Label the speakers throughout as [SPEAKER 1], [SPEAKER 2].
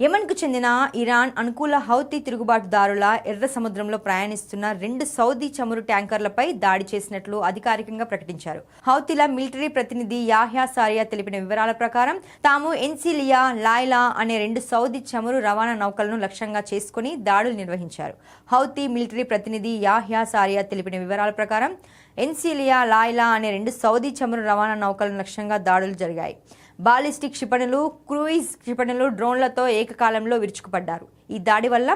[SPEAKER 1] యెమెన్కు చెందిన ఇరాన్ అనుకూల హౌతీ తిరుగుబాటుదారుల ఎర్ర సముద్రంలో ప్రయాణిస్తున్న 2 సౌదీ చమురు ట్యాంకర్లపై దాడి చేసినట్లు అధికారికంగా ప్రకటించారు. హౌతీల మిలిటరీ ప్రతినిధి యాహ్యా సారియా తెలిపిన వివరాల ప్రకారం తాము ఎన్సిలియా, లాయ్లా అనే 2 సౌదీ చమురు రవాణా నౌకలను లక్ష్యంగా చేసుకుని దాడులు నిర్వహించారు. హౌతీ మిలిటరీ ప్రతినిధి యాహ్యా సారియా తెలిపిన వివరాల ప్రకారం ఎన్సిలియా, లాయ్లా అనే 2 సౌదీ చమురు రవాణా నౌకలను లక్ష్యంగా దాడులు జరిగాయి. బాలిస్టిక్ క్షిపణులు, క్రూయిజ్ క్షిపణులు, డ్రోన్లతో ఏకకాలంలో విరుచుకుపడ్డారు. ఈ దాడి వల్ల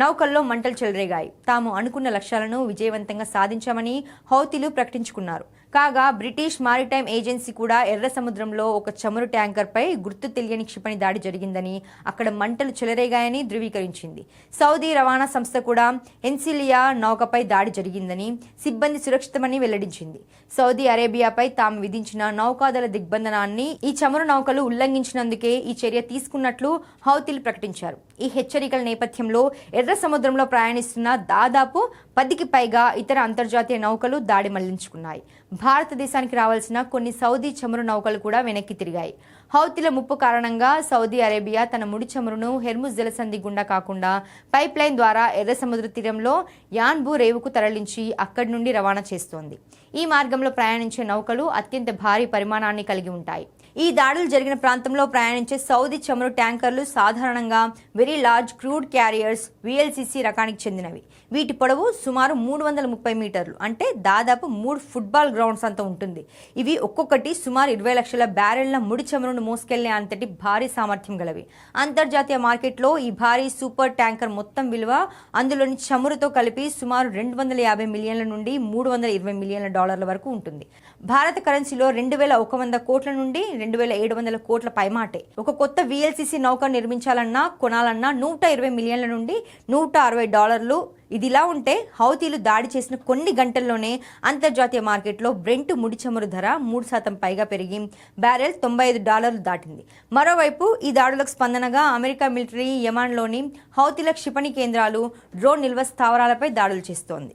[SPEAKER 1] నౌకల్లో మంటలు చెలరేగాయి. తాము అనుకున్న లక్ష్యాలను విజయవంతంగా సాధించామని హౌతీలు ప్రకటించుకున్నారు. కాగా బ్రిటిష్ మారిటైమ్ ఏజెన్సీ కూడా ఎర్ర సముద్రంలో ఒక చమురు ట్యాంకర్పై గుర్తు తెలియని క్షిపణి దాడి జరిగిందని, అక్కడ మంటలు చెలరేగాయని ధృవీకరించింది. సౌదీ రవాణా సంస్థ కూడా ఎన్సిలియా నౌకపై దాడి జరిగిందని, సిబ్బంది సురక్షితమని వెల్లడించింది. సౌదీ అరేబియాపై తాము విధించిన నౌకాదళ దిగ్బంధనాన్ని ఈ చమురు నౌకలు ఉల్లంఘించినందుకే ఈ చర్య తీసుకున్నట్లు హౌతీలు ప్రకటించారు. ఈ హెచ్చరికల నేపథ్యంలో ఎర్ర సముద్రంలో ప్రయాణిస్తున్న దాదాపు 10కి పైగా ఇతర అంతర్జాతీయ నౌకలు దాడి మళ్లించుకున్నాయి. భారతదేశానికి రావాల్సిన కొన్ని సౌదీ చమురు నౌకలు కూడా వెనక్కి తిరిగాయి. హౌతీల ముప్పు కారణంగా సౌదీ అరేబియా తన ముడి చమురును హెర్ముజ్ జలసంధి గుండా కాకుండా పైప్ లైన్ ద్వారా ఎర్ర సముద్ర తీరంలో యాన్బు రేవుకు తరలించి అక్కడి నుండి రవాణా చేస్తోంది. ఈ మార్గంలో ప్రయాణించే నౌకలు అత్యంత భారీ పరిమాణాన్ని కలిగి ఉంటాయి. ఈ దాడులు జరిగిన ప్రాంతంలో ప్రయాణించే సౌదీ చమురు ట్యాంకర్లు సాధారణంగా very large crude carriers VLCC రకానికి చెందినవి. వీటి పొడవు సుమారు 330 మీటర్లు, అంటే దాదాపు 3 ఫుట్బాల్ గ్రౌండ్స్ అంత ఉంటుంది. ఇవి ఒక్కొక్కటి సుమారు 20 లక్షల బ్యారెళ్ల ముడి చమురును మోసుకెళ్లే అంతటి భారీ సామర్థ్యం గలవి. అంతర్జాతీయ మార్కెట్లో ఈ భారీ సూపర్ ట్యాంకర్ మొత్తం విలువ అందులోని చమురుతో కలిపి సుమారు 250 మిలియన్ల నుండి 320 మిలియన్ల డాలర్ల వరకు ఉంటుంది. భారత కరెన్సీలో 2100 కోట్ల నుండి 2700 కోట్ల పైమాటే. ఒక కొత్త విఎల్సిసి నౌక నిర్మించాలన్నా కొనాలన్నా 120 మిలియన్ల నుండి 160 డాలర్లు. ఇదిలా ఉంటే హౌతీలు దాడి చేసిన కొన్ని గంటల్లోనే అంతర్జాతీయ మార్కెట్లో బ్రెంట్ ముడి చమురు ధర 3% పైగా పెరిగి బ్యారెల్ $95 దాటింది. మరోవైపు ఈ దాడులకు స్పందనగా అమెరికా మిలిటరీ యెమెన్లోని హౌతీల క్షిపణి కేంద్రాలు, డ్రోన్ నిల్వ స్థావరాలపై దాడులు చేస్తోంది.